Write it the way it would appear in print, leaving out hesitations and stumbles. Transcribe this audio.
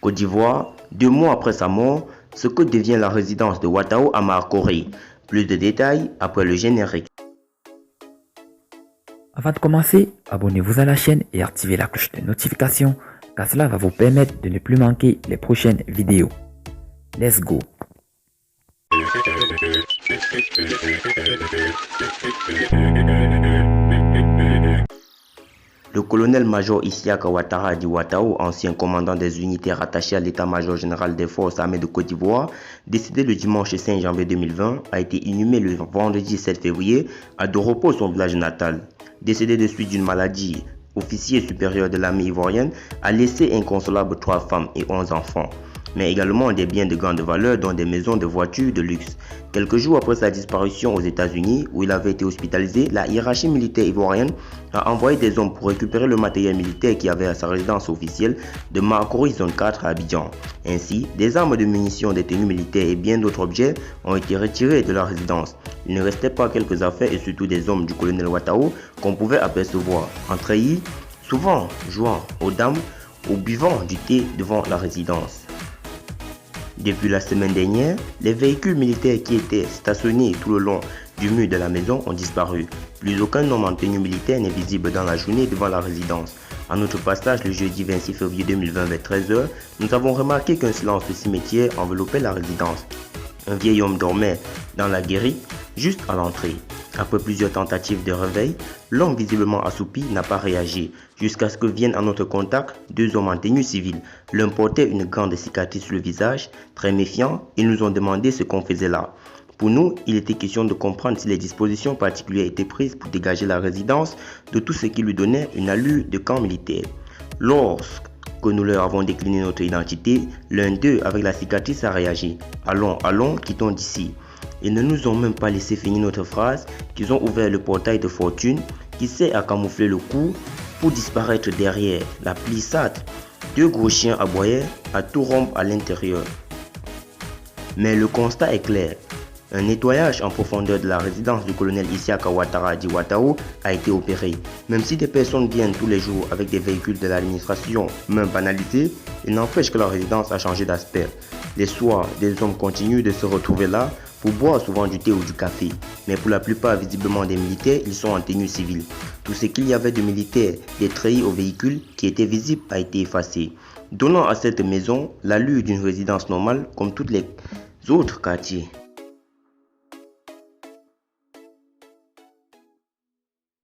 Côte d'Ivoire, 2 mois après sa mort, ce que devient la résidence de Ouattao à Marcory. Plus de détails après le générique. Avant de commencer, abonnez-vous à la chaîne et activez la cloche de notification car cela va vous permettre de ne plus manquer les prochaines vidéos. Let's go! Le colonel-major Isiaka Ouattara Di Ouattao, ancien commandant des unités rattachées à l'état-major général des forces armées de Côte d'Ivoire, décédé le dimanche 5 janvier 2020, a été inhumé le vendredi 7 février à Doropo, son village natal. Décédé de suite d'une maladie, officier supérieur de l'armée ivoirienne a laissé inconsolables 3 femmes et 11 enfants, mais également des biens de grande valeur dont des maisons de voitures de luxe. Quelques jours après sa disparition aux États-Unis, où il avait été hospitalisé, la hiérarchie militaire ivoirienne a envoyé des hommes pour récupérer le matériel militaire qui avait à sa résidence officielle de Marcory Zone 4 à Abidjan. Ainsi, des armes de munitions, des tenues militaires et bien d'autres objets ont été retirés de la résidence. Il ne restait pas quelques affaires et surtout des hommes du colonel Ouattao qu'on pouvait apercevoir en treillis, souvent jouant aux dames ou buvant du thé devant la résidence. Depuis la semaine dernière, les véhicules militaires qui étaient stationnés tout le long du mur de la maison ont disparu. Plus aucun homme en tenue militaire n'est visible dans la journée devant la résidence. À notre passage le jeudi 26 février 2020 vers 13h, nous avons remarqué qu'un silence de cimetière enveloppait la résidence. Un vieil homme dormait dans la guérite, juste à l'entrée. Après plusieurs tentatives de réveil, l'homme visiblement assoupi n'a pas réagi, jusqu'à ce que viennent à notre contact 2 hommes en tenue civile. L'un portait une grande cicatrice sur le visage, très méfiant, ils nous ont demandé ce qu'on faisait là. Pour nous, il était question de comprendre si les dispositions particulières étaient prises pour dégager la résidence de tout ce qui lui donnait une allure de camp militaire. Lorsque nous leur avons décliné notre identité, l'un d'eux avec la cicatrice a réagi. Allons, allons, quittons d'ici. Ils ne nous ont même pas laissé finir notre phrase qu'ils ont ouvert le portail de fortune qui sert à camoufler le coup pour disparaître derrière la plissade. 2 gros chiens aboyaient à tout rompre à l'intérieur. Mais le constat est clair. Un nettoyage en profondeur de la résidence du colonel Isiaka Ouattara Di Ouattao a été opéré. Même si des personnes viennent tous les jours avec des véhicules de l'administration, même banalisés, il n'empêche que la résidence a changé d'aspect. Les soirs, des hommes continuent de se retrouver là pour boire souvent du thé ou du café. Mais pour la plupart visiblement des militaires, ils sont en tenue civile. Tout ce qu'il y avait de militaires, des treillis aux véhicules qui étaient visibles a été effacé, donnant à cette maison l'allure d'une résidence normale comme tous les autres quartiers.